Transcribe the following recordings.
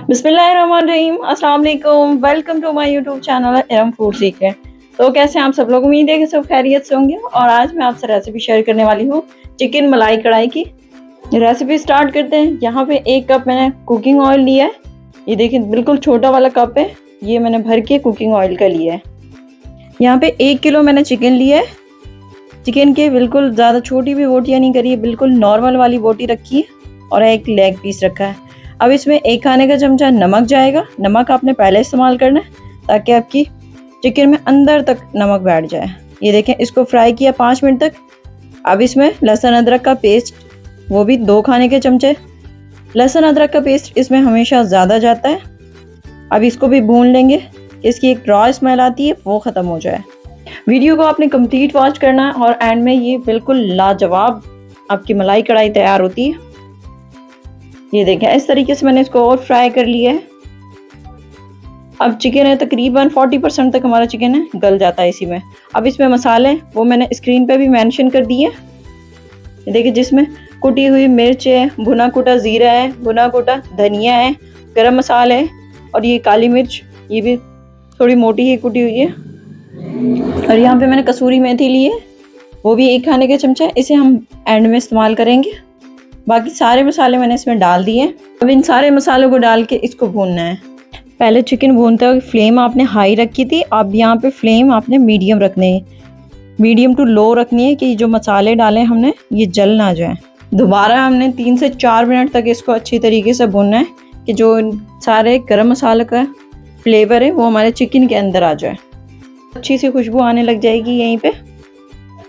बिस्मिल्लाहिर्रहमानिर्रहीम, अस्सलाम वालेकुम। Welcome to my YouTube channel Eram food secret. तो कैसे हैं आप सब लोग? उम्मीद है कि सब खैरियत से होंगे। और आज मैं आपसे रेसिपी शेयर करने वाली हूँ चिकन मलाई कढ़ाई की। रेसिपी स्टार्ट करते हैं। यहाँ पे 1 कप मैंने कुकिंग ऑयल लिया है। ये देखिए बिल्कुल छोटा वाला कप है, ये मैंने भर के कुकिंग ऑयल का लिया है। यहाँ पे 1 किलो मैंने चिकन लिया है। चिकन के बिल्कुल ज़्यादा छोटी भी बोटियाँ नहीं करी है, बिल्कुल नॉर्मल वाली बोटी रखी है और 1 लेग पीस रखा है। अब इसमें 1 खाने का चमचा नमक जाएगा। नमक आपने पहले इस्तेमाल करना है ताकि आपकी चिकन में अंदर तक नमक बैठ जाए। ये देखें, इसको फ्राई किया 5 मिनट तक। अब इसमें लहसुन अदरक का पेस्ट, वो भी 2 खाने के चमचे। लहसुन अदरक का पेस्ट इसमें हमेशा ज़्यादा जाता है। अब इसको भी भून लेंगे कि इसकी एक रॉ स्मेल आती है वो ख़त्म हो जाए। वीडियो को आपने कंप्लीट वॉच करना है और एंड में ये बिल्कुल लाजवाब आपकी मलाई कढ़ाई तैयार होती है। ये देखें, इस तरीके से मैंने इसको और फ्राई कर लिया है। अब चिकन है तकरीबन 40% तक हमारा चिकन है गल जाता है इसी में। अब इसमें मसाले वो मैंने स्क्रीन पे भी मेंशन कर दिए। ये देखिए, जिसमें कुटी हुई मिर्च है, भुना कुटा ज़ीरा है, भुना कुटा धनिया है, गरम मसाला है और ये काली मिर्च, ये भी थोड़ी मोटी ही कुटी हुई है। और यहाँ पे मैंने कसूरी मेथी ली है, वो भी 1 खाने का चमचा। इसे हम एंड में इस्तेमाल करेंगे। बाकी सारे मसाले मैंने इसमें डाल दिए। अब इन सारे मसालों को डाल के इसको भूनना है। पहले चिकन भूनते हुए फ्लेम आपने हाई रखी थी, अब यहाँ पे फ्लेम आपने मीडियम रखनी है, मीडियम टू लो रखनी है कि जो मसाले डाले हमने ये जल ना जाए। दोबारा हमने 3 से 4 मिनट तक इसको अच्छी तरीके से भूनना है कि जो सारे गरम मसाले का फ्लेवर है वो हमारे चिकन के अंदर आ जाए। अच्छी सी खुशबू आने लग जाएगी यहीं पे।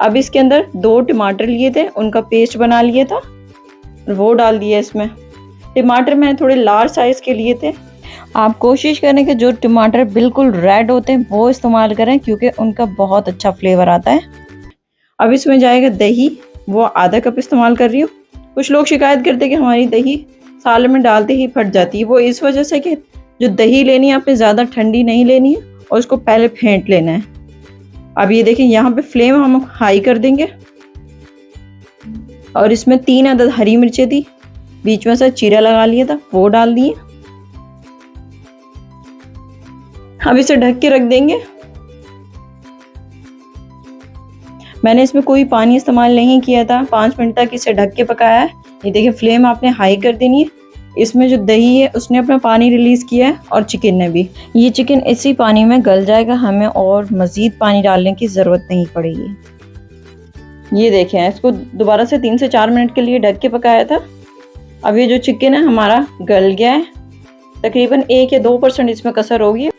अब इसके अंदर 2 टमाटर लिए थे, उनका पेस्ट बना लिए था, वो डाल दिया इसमें। टमाटर मैंने थोड़े लार्ज साइज़ के लिए थे। आप कोशिश करें कि जो टमाटर बिल्कुल रेड होते हैं वो इस्तेमाल करें, क्योंकि उनका बहुत अच्छा फ्लेवर आता है। अब इसमें जाएगा दही, वो आधा कप इस्तेमाल कर रही हूँ। कुछ लोग शिकायत करते हैं कि हमारी दही सालन में डालते ही फट जाती है। वो इस वजह से कि जो दही लेनी है आपने ज़्यादा ठंडी नहीं लेनी है और उसको पहले फेंट लेना है। अब ये देखें, यहाँ पे फ्लेम हम हाई कर देंगे और इसमें 3 अदद हरी मिर्चें थी, बीच में से चीरा लगा लिया था, वो डाल दिए। अब इसे ढक के रख देंगे। मैंने इसमें कोई पानी इस्तेमाल नहीं किया था, 5 मिनट तक इसे ढक के पकाया है। ये देखिए, फ्लेम आपने हाई कर देनी है। इसमें जो दही है उसने अपना पानी रिलीज़ किया है और चिकन ने भी। ये चिकन इसी पानी में गल जाएगा, हमें और मज़ीद पानी डालने की ज़रूरत नहीं पड़ेगी। ये देखें, इसको दोबारा से 3 से 4 मिनट के लिए ढक के पकाया था। अब ये जो चिकन है हमारा गल गया है, तकरीबन 1 या 2% इसमें कसर होगी।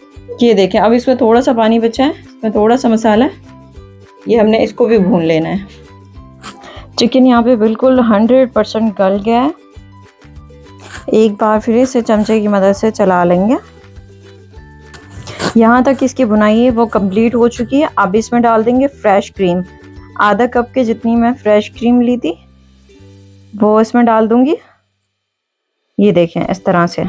ये देखें, अब इसमें थोड़ा सा पानी बचा है, इसमें थोड़ा सा मसाला है, ये हमने इसको भी भून लेना है। चिकन यहाँ पे बिल्कुल 100% गल गया है। एक बार फिर इसे चमचे की मदद से चला लेंगे। यहाँ तक इसकी बुनाई है वो कंप्लीट हो चुकी है। अब इसमें डाल देंगे फ्रेश क्रीम। आधा कप के जितनी मैं फ्रेश क्रीम ली थी वो इसमें डाल दूंगी। ये देखें, इस तरह से।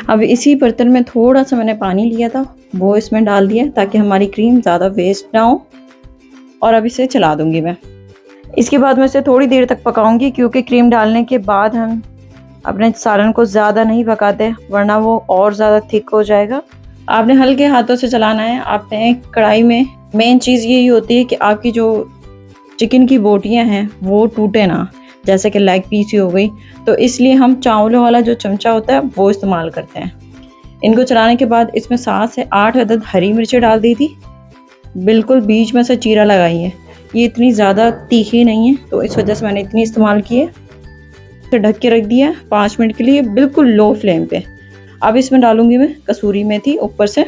अब इसी बर्तन में थोड़ा सा मैंने पानी लिया था, वो इसमें डाल दिया ताकि हमारी क्रीम ज़्यादा वेस्ट ना हो। और अब इसे चला दूंगी मैं। इसके बाद मैं इसे थोड़ी देर तक पकाऊंगी, क्योंकि क्रीम डालने के बाद हम अपने सालन को ज़्यादा नहीं पकाते, वरना वो और ज़्यादा थिक हो जाएगा। आपने हल्के हाथों से चलाना है। आपने कढ़ाई में मेन चीज़ यही होती है कि आपकी जो चिकन की बोटियां हैं वो टूटे ना, जैसे कि लेग पीस ही हो गई। तो इसलिए हम चावलों वाला जो चमचा होता है वो इस्तेमाल करते हैं। इनको चलाने के बाद इसमें 7 से 8 अदद हरी मिर्चें डाल दी थी, बिल्कुल बीच में से चीरा लगाई है। ये इतनी ज़्यादा तीखी नहीं है तो इस वजह से मैंने इतनी इस्तेमाल की है। तो ढक के रख दिया 5 मिनट के लिए बिल्कुल लो फ्लेम पे। अब इसमें डालूंगी मैं कसूरी मेथी ऊपर से।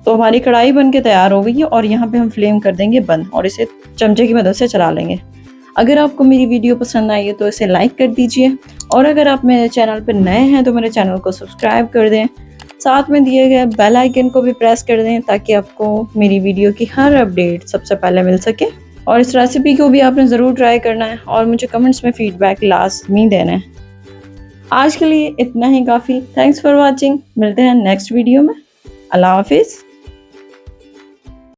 तो हमारी कढ़ाई बन के तैयार हो गई है और यहाँ पे हम फ्लेम कर देंगे बंद और इसे चमचे की मदद से चला लेंगे। अगर आपको मेरी वीडियो पसंद आई है तो इसे लाइक कर दीजिए, और अगर आप मेरे चैनल पर नए हैं तो मेरे चैनल को सब्सक्राइब कर दें। साथ में दिए गए बेल आइकन को भी प्रेस कर दें ताकि आपको मेरी वीडियो की हर अपडेट सबसे पहले मिल सके। और इस रेसिपी को भी आपने ज़रूर ट्राई करना है और मुझे कमेंट्स में फीडबैक लाजमी देना है। आज के लिए इतना ही काफ़ी। Thanks for watching. मिलते हैं नेक्स्ट वीडियो में। अल्लाह हाफिज़।